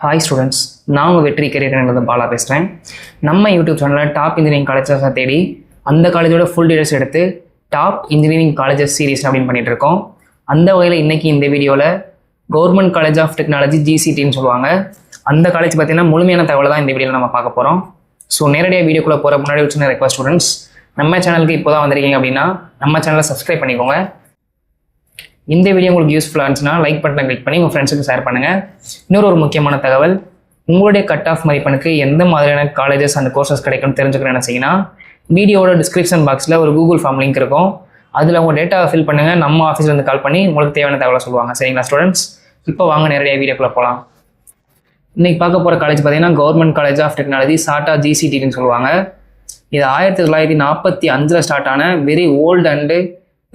Hi students, நான் உங்கள் வெற்றி கரியர் பாலா பேசுகிறேன். நம்ம யூடியூப் சேனலில் டாப் இன்ஜினியரிங் காலேஜஸை தேடி அந்த காலேஜோட ஃபுல் டீடைல்ஸ் எடுத்து டாப் இன்ஜினியரிங் காலேஜஸ் சீரீஸ் அப்படின்னு பண்ணிட்டு இருக்கோம். அந்த வகையில் இன்றைக்கி இந்த வீடியோவில் கவர்மெண்ட் காலேஜ் ஆஃப் டெக்னாலஜி GCTன்னு சொல்லுவாங்க. அந்த காலேஜ் பார்த்தீங்கன்னா முழுமையான தகவலை தான் இந்த வீடியோவில் நம்ம பார்க்க போகிறோம். ஸோ நேரடியாக வீடியோக்குள்ளே போகிற முன்னாடி சின்ன ரெக்வஸ்ட், ஸ்டூடெண்ட்ஸ் நம்ம சேனலுக்கு இப்போ தான் வந்திருக்கீங்க அப்படின்னா நம்ம சேனலை சப்ஸ்கிரைப் பண்ணிக்கோங்க. இந்த வீடியோ உங்களுக்கு யூஸ்ஃபுல்லாக இருந்துச்சுன்னா லைக் பட்டனை கிளிக் பண்ணி உங்கள் ஃப்ரெண்ட்ஸுக்கு ஷேர் பண்ணுங்கள். இன்னொரு முக்கியமான தகவல், உங்களுடைய கட் ஆஃப் மதிப்பெண்ணுக்கு எந்த மாதிரியான காலேஜஸ் அண்ட் கோர்சஸ் கிடைக்கும்னு தெரிஞ்சுக்கணும். என்ன செய்யணும், வீடியோட டிஸ்கிரிப்ஷன் பாக்ஸில் ஒரு கூகுள் ஃபார்ம் லிங்க் இருக்கும். அதில் உங்கள் டேட்டாவை ஃபில் பண்ணுங்கள். நம்ம ஆஃபீஸ்லேருந்து கால் பண்ணி உங்களுக்கு தேவையான தகவலை சொல்லுவாங்க. சரிங்களா ஸ்டூடெண்ட்ஸ், இப்போ வாங்க நேரடியாக வீடியோக்குள்ளே போகலாம். இன்றைக்கி பார்க்க போகிற காலேஜ் பார்த்தீங்கன்னா கவர்மெண்ட் காலேஜ் ஆஃப் டெக்னாலஜி சாட்டா GCTன்னு சொல்லுவாங்க. இது 1945 ஸ்டார்ட் ஆன very old and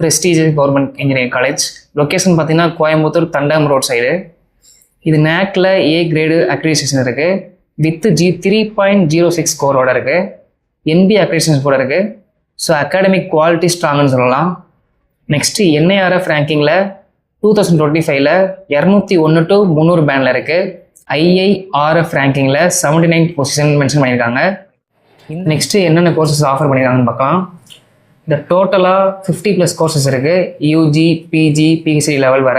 prestigious government engineering college. Location பார்த்தீங்கன்னா கோயம்புத்தூர் தண்டம் ரோட் சைடு. இது NACல A கிரேடு அக்ரிடியேஷன் இருக்குது. வித் 3.06 ஸ்கோரோட இருக்குது. NB அக்ரிடியேஷன்ஸ் கூட இருக்குது. ஸோ அகாடமிக் குவாலிட்டி ஸ்ட்ராங்குன்னு சொல்லலாம். நெக்ஸ்ட்டு NIRF ரேங்கிங்கில் 2025 201 to 300 பேனில் இருக்குது. IIRF ரேங்கிங்கில் 79 பொசிஷன் மென்ஷன் பண்ணியிருக்காங்க. நெக்ஸ்ட்டு என்னென்ன கோர்சஸ் ஆஃபர் பண்ணியிருக்காங்கன்னு பார்க்கலாம். இந்த டோட்டலாக 50+ கோர்சஸ் இருக்குது. UG, PG, PhD லெவல் வர.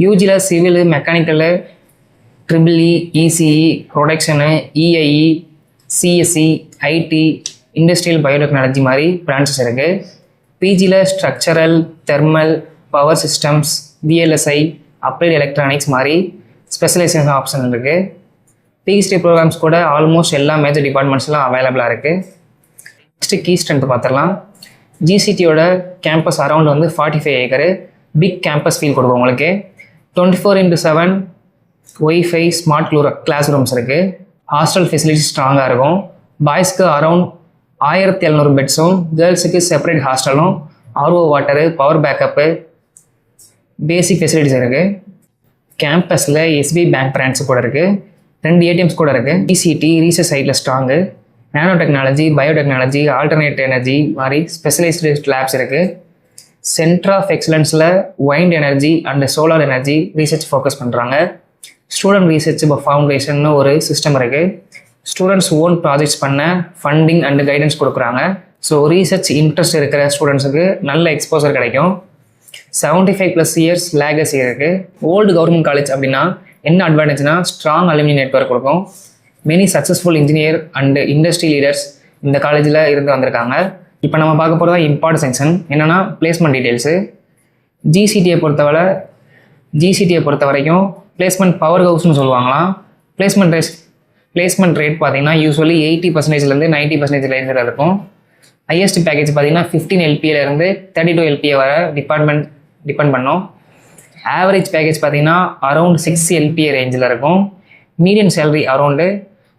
யூஜியில் civil, mechanical, EEE, ECE, production, EIE, CSE, IT, industrial biotechnology மாதிரி பிரான்ச்சஸ் இருக்குது. PGயில் structural, thermal, power systems, VLSI, applied electronics மாதிரி ஸ்பெஷலைசேஷன் ஆப்ஷன் இருக்குது. PhD ப்ரோக்ராம்ஸ் கூட ஆல்மோஸ்ட் எல்லா மேஜர் டிபார்ட்மெண்ட்ஸ்லாம் அவைலபிளாக இருக்குது. நெக்ஸ்ட்டு கீ ஸ்ட்ரென்த் பார்த்துடலாம். GCTயோட campus around 45 acre. Big campus feel கொடுக்கும் உங்களுக்கு. 24/7 ஒய்ஃபை, ஸ்மார்ட் கிளாஸ் ரூம்ஸ் இருக்குது. ஹாஸ்டல் ஃபெசிலிட்டிஸ் ஸ்ட்ராங்காக இருக்கும். பாய்ஸ்க்கு அரௌண்ட் 1700 பெட்ஸும், கேர்ள்ஸுக்கு separate ஹாஸ்டலும், RO water, power backup, பேசிக் ஃபெசிலிட்டிஸ் இருக்குது. கேம்பஸில் SBI பேங்க் பிரான்ச்சு கூட இருக்குது. 2 ATMs கூட இருக்குது. GCT ரீசர்ச் சைடில் strong. Nanotechnology, biotechnology, alternate energy மாதிரி ஸ்பெஷலைஸ்டு லேப்ஸ் இருக்குது. சென்டர் ஆஃப் எக்ஸலன்ஸில் wind energy and solar energy research focus பண்ணுறாங்க. ஸ்டூடெண்ட் ரீசர்ச் ஃபவுண்டேஷன் ஒரு சிஸ்டம் இருக்குது. ஸ்டூடெண்ட்ஸ் ஓன் ப்ராஜெக்ட்ஸ் பண்ண ஃபண்டிங் அண்ட் கைடன்ஸ் கொடுக்குறாங்க. ஸோ ரீசர்ச் இன்ட்ரெஸ்ட் இருக்கிற ஸ்டூடெண்ட்ஸுக்கு நல்ல எக்ஸ்போசர் கிடைக்கும். 75+ இயர்ஸ் லேகசி இருக்குது. ஓல்டு கவர்மெண்ட் காலேஜ் அப்படின்னா என்ன அட்வான்டேஜ்னா ஸ்ட்ராங் அலுமினி நெட்வொர்க் கொடுக்கும். Many successful engineer and industry leaders இந்த காலேஜில் இருந்து வந்திருக்காங்க. இப்போ நம்ம பார்க்க போகிறதா இம்பார்ட்டன்ட் செக்ஷன். என்னென்னா பிளேஸ்மெண்ட் டீட்டெயில்ஸு. GCTயை பொறுத்த வரைக்கும் பிளேஸ்மெண்ட் பவர் ஹவுஸ்னு சொல்லுவாங்களாம். பிளேஸ்மெண்ட் ரேட் பார்த்தீங்கன்னா யூஸ்வலி 80%லேருந்து 90% ரேஞ்சில் இருக்கும். ஹையஸ்ட் பேக்கேஜ் பார்த்தீங்கன்னா 15 LPAலேருந்து 32 LPA வர டிபெண்ட் பண்ணும். ஆவரேஜ் பேக்கேஜ் பார்த்தீங்கன்னா அரௌண்ட் 6 LPA ரேஞ்சில் இருக்கும். மீடியன் சேலரி அரௌண்டு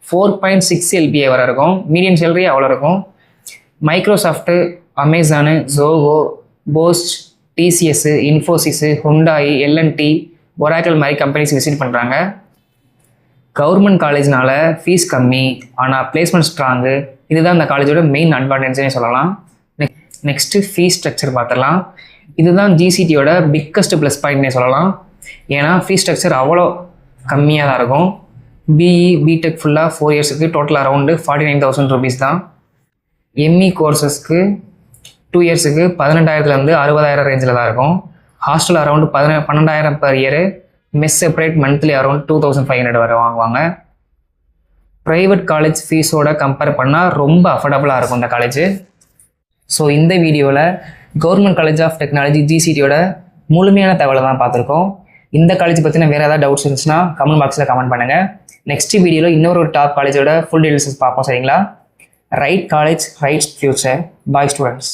4.6 LPA வரை இருக்கும். மீடியன் சேலரி அவ்வளோ இருக்கும். Microsoft, Amazon, Zoho, Bosch, TCS, Infosys, Hyundai, LNT, Oracle மாதிரி கம்பெனிஸ் விசிட் பண்ணுறாங்க. கவர்மெண்ட் காலேஜ்னால ஃபீஸ் கம்மி, ஆனால் பிளேஸ்மெண்ட் ஸ்ட்ராங்கு. இதுதான் இந்த காலேஜோட மெயின் அட்வான்டேஜ்னே சொல்லலாம். நெக்ஸ்ட்டு ஃபீஸ் ஸ்ட்ரக்சர் பார்த்துடலாம். இதுதான் GCTயோட பிக்கஸ்ட் ப்ளஸ் பாயிண்ட்னே சொல்லலாம். ஏன்னா ஃபீஸ் ஸ்ட்ரக்சர் அவ்வளோ கம்மியாக தான் இருக்கும். BE, BTech ஃபுல்லாக 4 இயர்ஸுக்கு டோட்டல் அரௌண்டு 49,000 rupees தான். ME கோர்சஸ்க்கு 2 இயர்ஸுக்கு 18,000லேருந்து 60,000 ரேஞ்சில் தான் இருக்கும். Hostel around 12,000 per year. Mess separate monthly around 2,500 வரை வாங்குவாங்க. ப்ரைவேட் காலேஜ் ஃபீஸோட கம்பேர் பண்ணால் ரொம்ப அஃபோர்டபுளாக இருக்கும் இந்த காலேஜ். ஸோ இந்த வீடியோவில் கவர்மெண்ட் காலேஜ் ஆஃப் டெக்னாலஜி GCTயோட முழுமையான தகவலை தான் பார்த்துருக்கோம். இந்த காலேஜ் பற்றின வேறு ஏதாவது டவுட்ஸ் இருந்துச்சுன்னா கமெண்ட் பாக்ஸில் கமெண்ட் பண்ணுங்கள். நெக்ஸ்ட் வீடியோவில் இன்னொரு டாப் காலேஜோட ஃபுல் டீடைல்ஸ் பார்ப்போம். சரிங்களா? Right college, right future. Bye students.